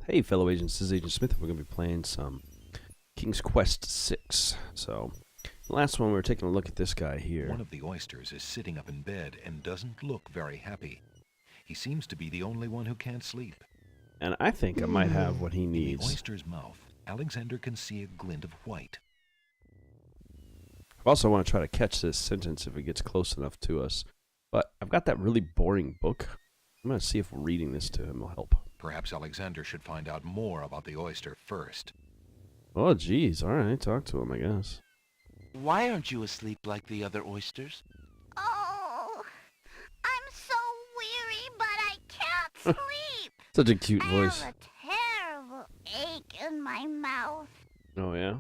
Hey, fellow agents, this is Agent Smith. We're going to be playing some King's Quest 6. So, the last one we were taking a look at this guy here. One of the oysters is sitting up in bed and doesn't look very happy. He seems to be the only one who can't sleep. And I think I might have what he In needs. the oyster's mouth, Alexander can see a glint of white. I also want to try to catch this sentence if it gets close enough to us. But I've got that really boring book. I'm going to see if reading this to him will help. Perhaps Alexander should find out more about the oyster first. Oh, geez. All right. Talk to him, I guess. Why aren't you asleep like the other oysters? Oh, I'm so weary, but I can't sleep. Such a cute voice. I have a terrible ache in my mouth. Oh, yeah?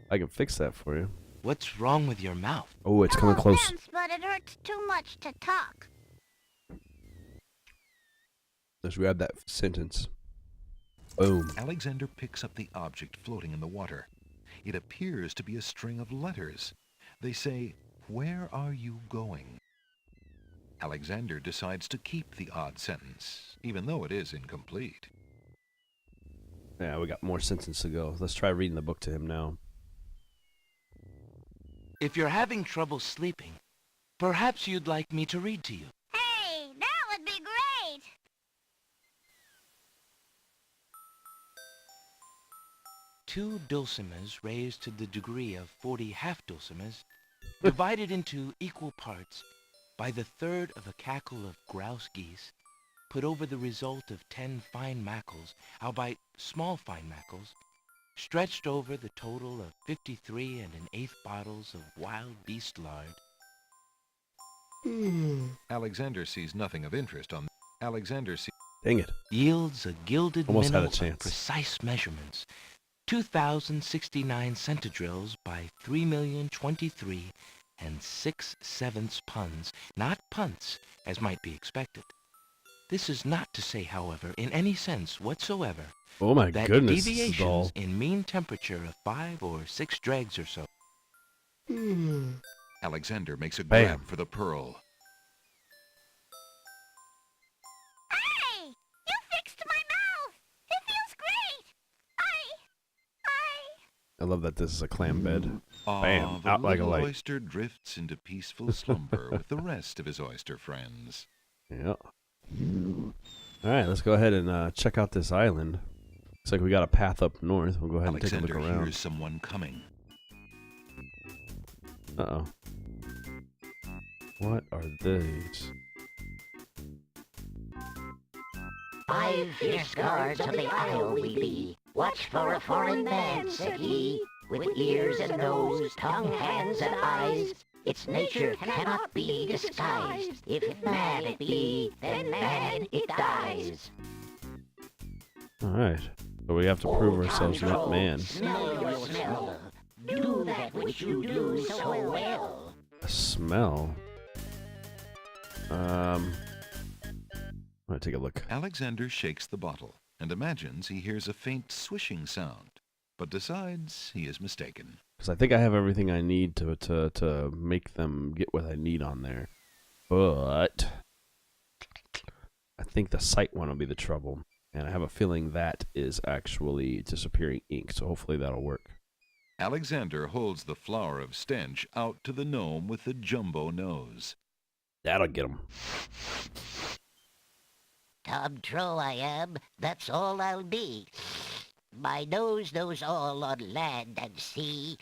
I can fix that for you. What's wrong with your mouth? Oh, it's coming No close. offense, but it hurts too much to talk. Let's grab that sentence. Boom. Alexander picks up the object floating in the water. It appears to be a string of letters. They say, "Where are you going?" Alexander decides to keep the odd sentence, even though it is incomplete. Yeah, we got more sentences to go. Let's try reading the book to him now. If you're having trouble sleeping, perhaps you'd like me to read to you. Hey, that would be great. Two dulcimers raised to the degree of 40 half-dulcimers, divided into equal parts by the third of a cackle of grouse geese, put over the result of 10 fine mackles, albeit small fine mackles, stretched over the total of 53 and an eighth bottles of wild beast lard. Alexander sees nothing of interest on Alexander sees Dang it. Yields a gilded Almost had a minnow of chance. precise measurements, 2,069 centidrills by 3,023 and 6/7 puns, not punts, as might be expected. This is not to say, however, in any sense whatsoever, Oh my that goodness, this is deviations dull. in mean temperature of 5 or 6 dregs or so. Alexander makes a Bam. grab for the pearl. Hey, you fixed my mouth. It feels great. I love that this is a clam bed. Ah, Bam, the out like a little light. oyster drifts into peaceful slumber with the rest of his oyster friends. Yeah. Alright, let's go ahead and check out this island. Looks like we got a path up north. We'll go ahead and take a Alexander look around. hears someone coming. Uh-oh. What are these? 5 fierce guards of the isle we be. Watch for a foreign man, said he, with ears and nose, tongue, hands, and eyes. Its nature cannot be disguised. If man it be, then man it dies. Alright. So we have to prove ourselves not man. Smell your smell. Do that which you do so well. A smell? I'm gonna take a look. Alexander shakes the bottle and imagines he hears a faint swishing sound, but decides he is mistaken. Because I think I have everything I need to make them get what I need on there. But I think the sight one will be the trouble. And I have a feeling that is actually disappearing ink, so hopefully that'll work. Alexander holds the flower of stench out to the gnome with the jumbo nose. That'll get him. Tom Trow I am, that's all I'll be. My nose knows all on land and sea.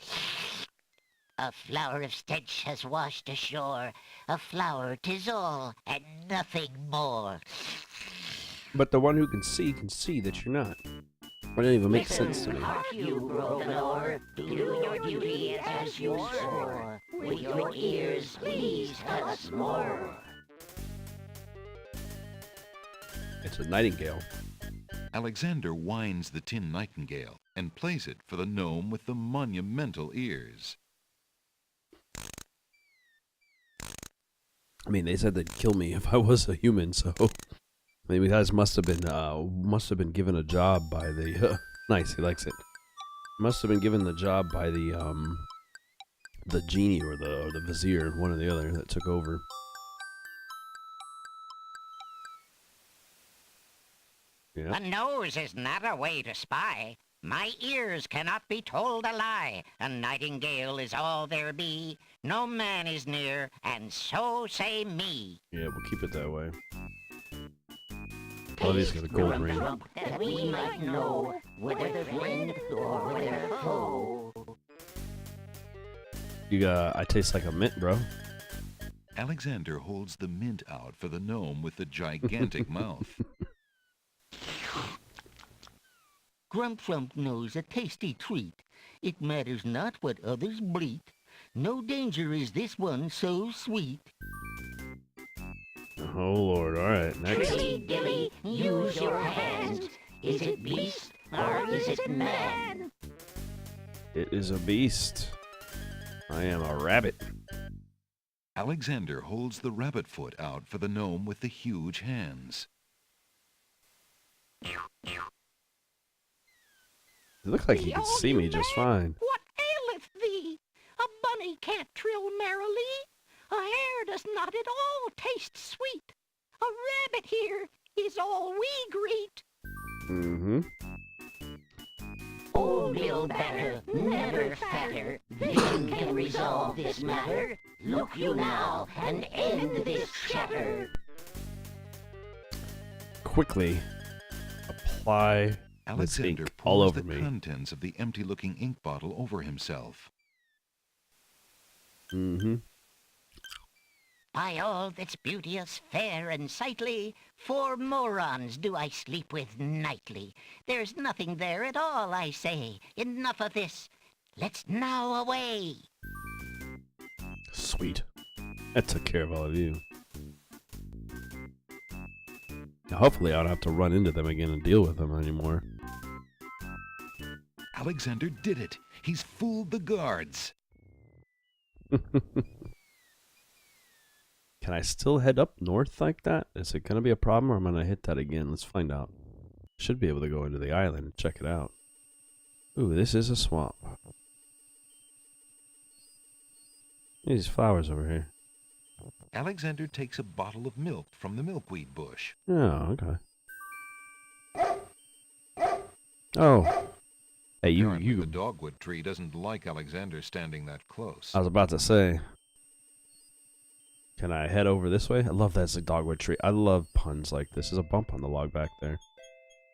A flower of stench has washed ashore. A flower 'tis all, and nothing more. But the one who can see that you're not. That didn't even make sense to me. Hark you, broken oar, do your duty as you swore. With your ears, please tell us more. It's a nightingale. Alexander winds the tin nightingale and plays it for the gnome with the monumental ears. I mean, they said they'd kill me if I was a human, so maybe guys must have been given a job by the nice. He likes it. Must have been given the job by the genie or the vizier, one or the other, that took over. Yeah. A nose is not a way to spy. My ears cannot be told a lie. A nightingale is all there be. No man is near, and so say me. Yeah, we'll keep it that way. Oh, he's got a gold ring. That we might know whether friend or whether foe. I taste like a mint, bro. Alexander holds the mint out for the gnome with the gigantic mouth. Grump knows a tasty treat. It matters not what others bleat. No danger is this one so sweet. Oh lord, alright, next. Dilly dilly, use your hands. Is it beast or is it man? It is a beast. I am a rabbit. Alexander holds the rabbit foot out for the gnome with the huge hands. It looked like he could see me just fine. What aileth thee? A bunny can't trill merrily. A hare does not at all taste sweet. A rabbit here is all we greet. Mm-hmm. Old Bill Batter, never fatter. Vision can resolve this matter. Look you now and end this chatter. Quickly apply this Alexander ink all pours over the me. contents of the empty-looking ink bottle over himself. Mm-hmm. By all that's beauteous, fair, and sightly, 4 morons do I sleep with nightly. There's nothing there at all, I say. Enough of this. Let's now away. Sweet. That took care of all of you. Now, hopefully I don't have to run into them again and deal with them anymore. Alexander did it! He's fooled the guards! Can I still head up north like that? Is it going to be a problem or am I going to hit that again? Let's find out. Should be able to go into the island and check it out. Ooh, this is a swamp. These flowers over here. Alexander takes a bottle of milk from the milkweed bush. Oh, okay. Oh. Hey, Apparently you. the dogwood tree doesn't like Alexander standing that close. I was about to say. Can I head over this way? I love that's a dogwood tree. I love puns like this. There's a bump on the log back there.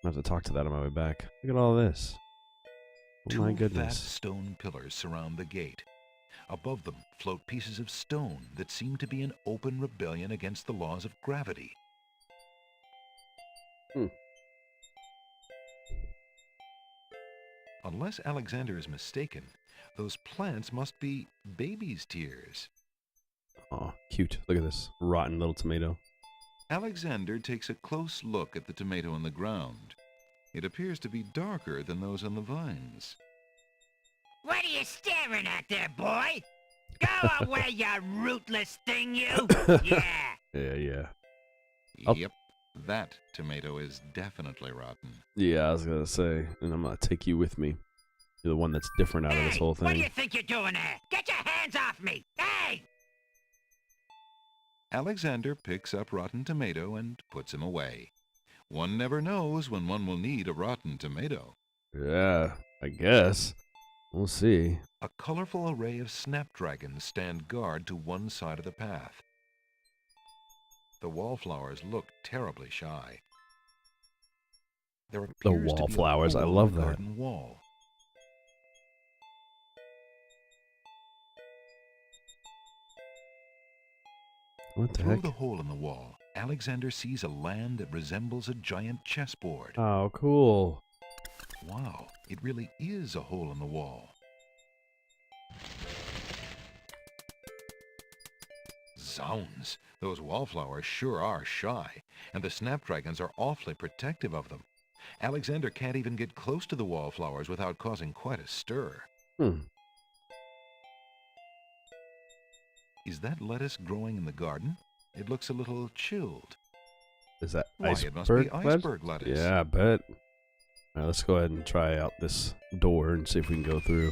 I have to talk to that on my way back. Look at all this. Oh my Two fat goodness. stone pillars surround the gate. Above them float pieces of stone that seem to be an open rebellion against the laws of gravity. Unless Alexander is mistaken, those plants must be baby's tears. Oh, cute. Look at this rotten little tomato. Alexander takes a close look at the tomato in the ground. It appears to be darker than those on the vines. What are you staring at there, boy? Go away, you rootless thing, you! Yeah! Yeah. Oh. Yep, that tomato is definitely rotten. Yeah, I was going to say. And I'm going to take you with me. You're the one that's different out of this whole What do thing. you think you're doing there? Get your hands off me! Hey! Alexander picks up rotten tomato and puts him away. One never knows when one will need a rotten tomato. Yeah, I guess. We'll see. A colorful array of snapdragons stand guard to one side of the path. The wallflowers look terribly shy. There appears to be a wallflowers, I hole in love the that. garden wall. What the Through heck? the hole in the wall, Alexander sees a land that resembles a giant chessboard. Oh, cool. Wow, it really is a hole in the wall. Zounds, those wallflowers sure are shy, and the snapdragons are awfully protective of them. Alexander can't even get close to the wallflowers without causing quite a stir. Is that lettuce growing in the garden? It looks a little chilled. Is that Why, iceberg it must be lettuce? iceberg lettuce. Yeah, I bet. All right, let's go ahead and try out this door and see if we can go through.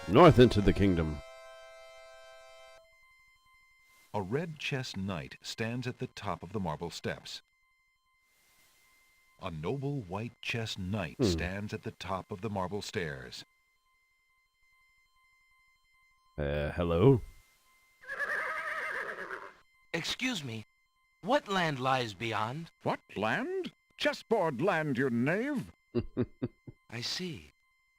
North into the kingdom. red chess knight stands at the top of the marble steps. A noble white chess knight stands at the top of the marble stairs. Hello? Excuse me, what land lies beyond? What land? Chessboard land, you knave. I see.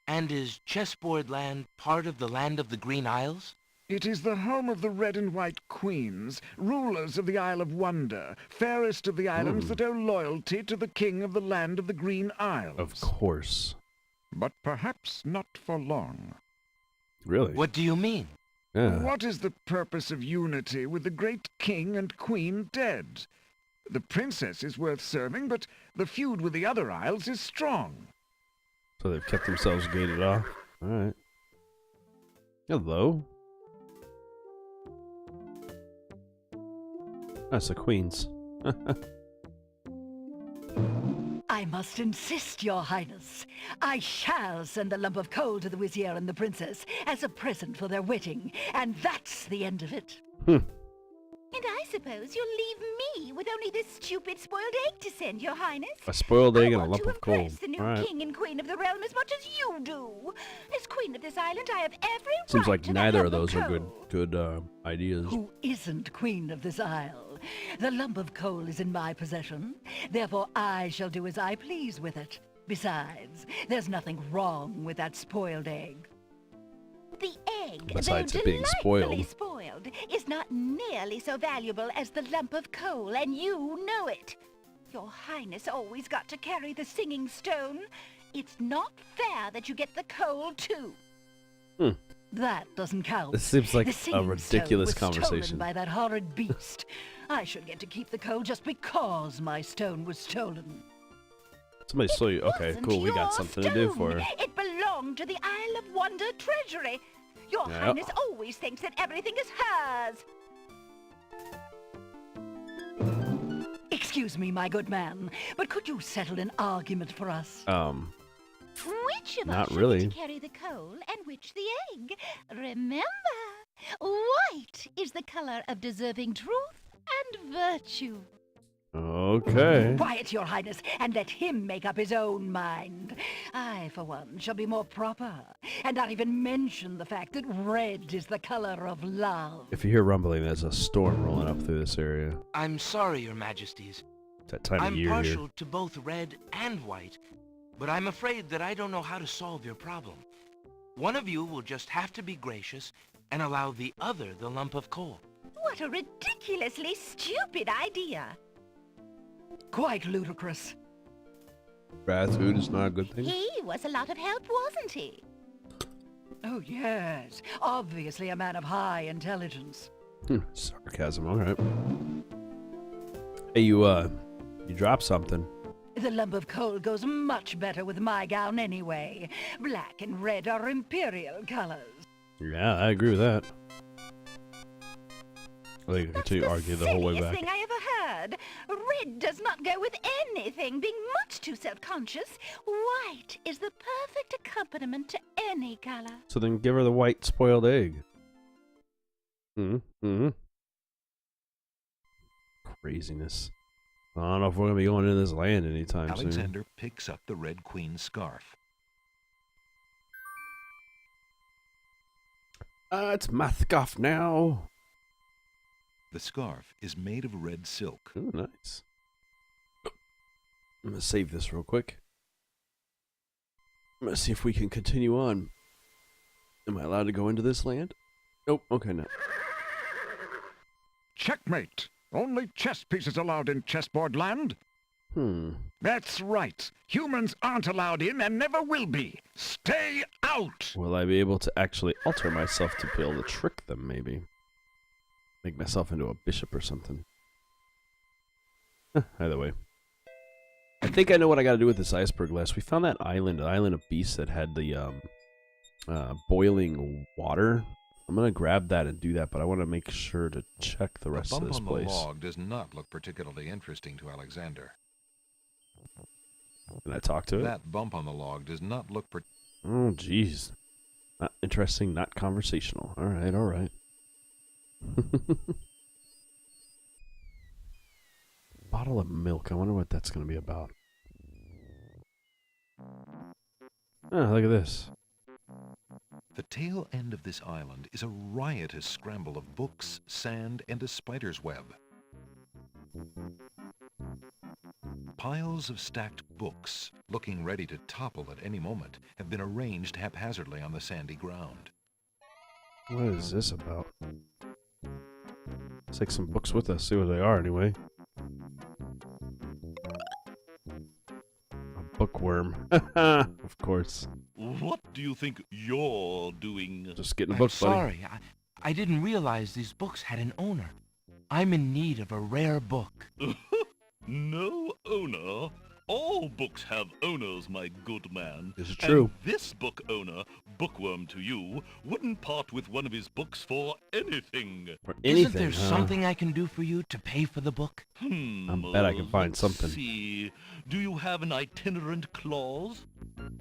And is chessboard land part of the land of the Green Isles? It is the home of the red and white queens, rulers of the Isle of Wonder, fairest of the islands that owe loyalty to the king of the land of the Green Isles. Of course. But perhaps not for long. Really? What do you mean? Yeah. What is the purpose of unity with the great king and queen dead? The princess is worth serving, but the feud with the other isles is strong. So they've kept themselves gated off. Alright. Hello. That's the queens. I must insist, Your Highness. I shall send the lump of coal to the Vizier and the Princess as a present for their wedding, and that's the end of it. And I suppose you'll leave me with only this stupid spoiled egg to send, Your Highness. A spoiled egg I and a want lump to of coal. impress the new Alright. king and queen of the realm as much as you do. As queen of this island, I have every Seems right like to that neither of lump those are coal. good ideas. Who isn't queen of this isle? The lump of coal is in my possession. Therefore, I shall do as I please with it. Besides, there's nothing wrong with that spoiled egg. The egg, Besides though it being delightfully spoiled. spoiled, is not nearly so valuable as the lump of coal, and you know it. Your Highness always got to carry the singing stone. It's not fair that you get the coal, too. That doesn't count. This seems like The a singing ridiculous stone was conversation. stolen by that horrid beast. I should get to keep the coal just because my stone was stolen. Somebody saw you. Okay, Wasn't cool. We got your something to do for stone. her. It belonged to the Isle of Wonder treasury. Your Yeah. Highness always thinks that everything is hers. Excuse me, my good man, but could you settle an argument for us? Which of Not us should really. get to carry the coal and which the egg? Remember, white is the color of deserving truth and virtue. Okay. Quiet, Your Highness, and let him make up his own mind. I, for one, shall be more proper, and not even mention the fact that red is the color of love. If you hear rumbling, there's a storm rolling up through this area. I'm sorry, Your Majesties. It's that time of I'm year partial here. to both red and white, but I'm afraid that I don't know how to solve your problem. One of you will just have to be gracious and allow the other the lump of coal. What a ridiculously stupid idea. Quite ludicrous. Gratitude is not a good thing. He was a lot of help, wasn't he? Oh, yes. Obviously a man of high intelligence. Sarcasm, alright. Hey, you dropped something. The lump of coal goes much better with my gown anyway. Black and red are imperial colors. Yeah, I agree with that. They can continue to argue the whole way Silliest back. thing I ever heard. Red does not go with anything, being much too self-conscious. White is the perfect accompaniment to any color. So then give her the white spoiled egg. Craziness. I don't know if we're going to be going into this land anytime soon. Alexander picks up the Red Queen's scarf. It's my scarf now. The scarf is made of red silk. Ooh, nice. I'm going to save this real quick. I'm going to see if we can continue on. Am I allowed to go into this land? Nope. Okay, no. Checkmate. Only chess pieces allowed in chessboard land. That's right. Humans aren't allowed in and never will be. Stay out! Will I be able to actually alter myself to be able to trick them, maybe? Make myself into a bishop or something. Either way. I think I know what I got to do with this iceberg lettuce. We found that island, an island of beasts that had the boiling water. I'm going to grab that and do that, but I want to make sure to check the rest of this The bump on place. the log does not look particularly interesting to Alexander. Can I talk to it? That bump on the log does not look Oh, jeez. Not interesting, not conversational. All right, all right. bottle of milk. I wonder what that's going to be about. Oh, look at this. The tail end of this island is a riotous scramble of books, sand, and a spider's web. Piles of stacked books, looking ready to topple at any moment, have been arranged haphazardly on the sandy ground. What is this about? Let's take some books with us, see what they are anyway. A bookworm. Of course. What do you think you're doing? Just getting a I'm book, buddy. sorry, I didn't realize these books had an owner. I'm in need of a rare book. No owner? All books have owners, my good man. This is true. And this book owner, bookworm to you, wouldn't part with one of his books for anything. For anything, Isn't there huh? something I can do for you to pay for the book? I bet I can find let's something. See. Do you have an itinerant clause?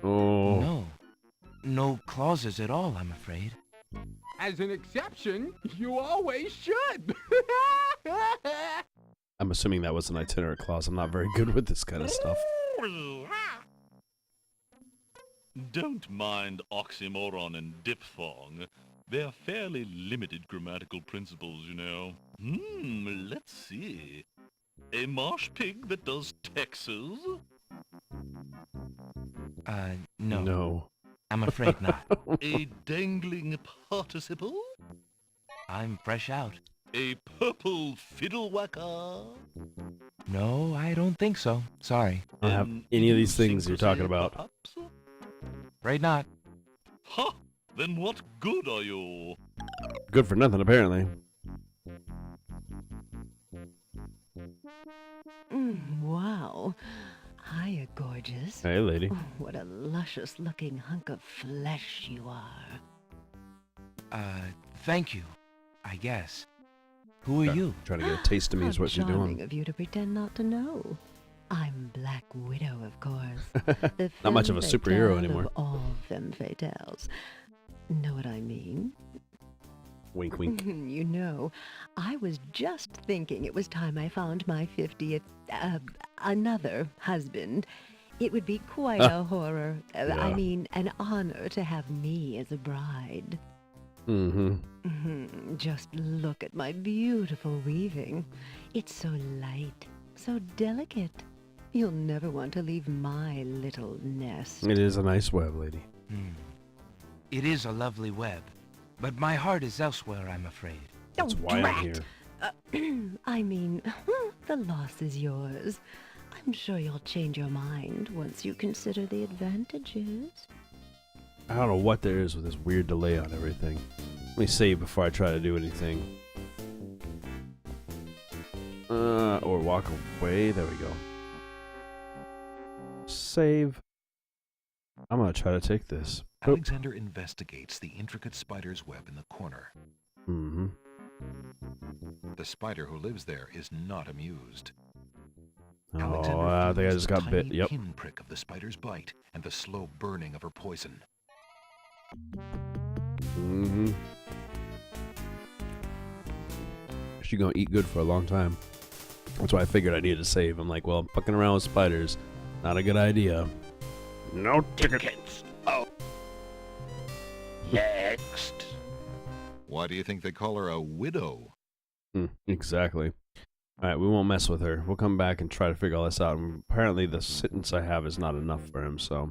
Oh. No. No clauses at all, I'm afraid. As an exception, you always should. I'm assuming that was an itinerant clause. I'm not very good with this kind of stuff. Don't mind oxymoron and diphthong. They're fairly limited grammatical principles, you know. Let's see. A marsh pig that does Texas? No. No. I'm afraid not. A dangling participle? I'm fresh out. A purple fiddle whacker? No, I don't think so. Sorry. I don't have An any of these things you're talking idiosyncrasy, about. perhaps? Afraid not. Ha! Then what good are you? Good for nothing, apparently. Wow. Hiya, gorgeous. Hey, lady. Oh, what a luscious-looking hunk of flesh you are. Thank you, I guess. Who are you? Trying to get a taste of me is How what she's charming doing. of you to pretend not to know. I'm Black Widow, of course. The Not much of a femme superhero fatale anymore. Of all femme fatales. Know what I mean? Wink, wink. You know, I was just thinking it was time I found my 50th, another husband. It would be quite a horror. I Yeah. mean, an honor to have me as a bride. Mm-hmm. Just look at my beautiful weaving. It's so light, so delicate. You'll never want to leave my little nest. It is a nice web, lady. It is a lovely web, but my heart is elsewhere, I'm afraid. That's why I'm here. I mean, the loss is yours. I'm sure you'll change your mind once you consider the advantages. I don't know what there is with this weird delay on everything. Let me save before I try to do anything. Or walk away. There we go. Save. I'm gonna try to take this. Oop. Alexander investigates the intricate spider's web in the corner. Mm-hmm. The spider who lives there is not amused. Oh, I think I feels just the got bit. tiny Yep. pinprick of the spider's bite and the slow burning of her poison. Mm-hmm. She's gonna eat good for a long time. That's why I figured I needed to save. I'm like, well, fucking around with spiders, not a good idea. No tickets. Oh. Next. Why do you think they call her a widow? Exactly. All right, we won't mess with her. We'll come back and try to figure all this out. And apparently, the sentence I have is not enough for him, so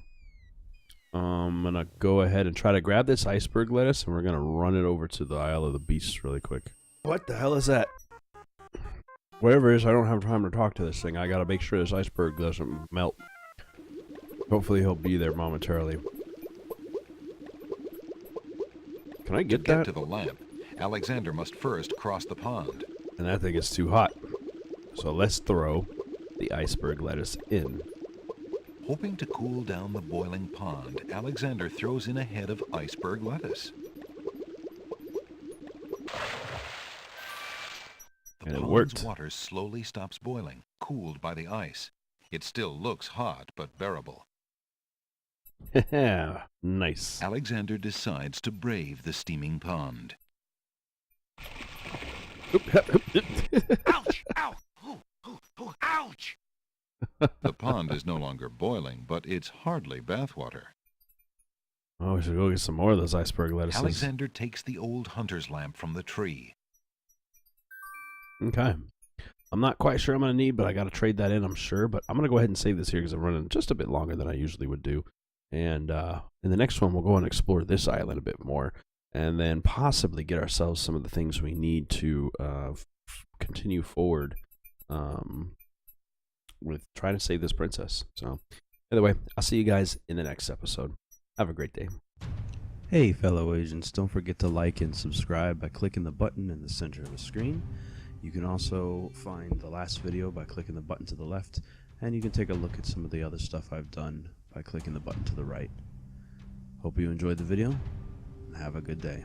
I'm gonna go ahead and try to grab this iceberg lettuce, and we're gonna run it over to the Isle of the Beasts really quick. What the hell is that? Whatever it is, I don't have time to talk to this thing. I gotta make sure this iceberg doesn't melt. Hopefully, he'll be there momentarily. Can I get To get that? to the lamp, Alexander must first cross the pond. And that thing is too hot. So let's throw the iceberg lettuce in. Hoping to cool down the boiling pond, Alexander throws in a head of iceberg lettuce. The And it pond's worked. water slowly stops boiling, cooled by the ice. It still looks hot, but bearable. Nice. Alexander decides to brave the steaming pond. Ouch! Ow! Ooh, ooh, ooh. Ow! Ouch! The pond is no longer boiling, but it's hardly bathwater. Oh, we should go get some more of those iceberg lettuces. Alexander takes the old hunter's lamp from the tree. Okay. I'm not quite sure I'm going to need, but I got to trade that in, I'm sure. But I'm going to go ahead and save this here because I'm running just a bit longer than I usually would do. And in the next one, we'll go and explore this island a bit more. And then possibly get ourselves some of the things we need to continue forward with trying to save this princess. So, either way, I'll see you guys in the next episode. Have a great day. Hey, fellow agents, don't forget to like and subscribe by clicking the button in the center of the screen. You can also find the last video by clicking the button to the left, and you can take a look at some of the other stuff I've done by clicking the button to the right. Hope you enjoyed the video, and have a good day.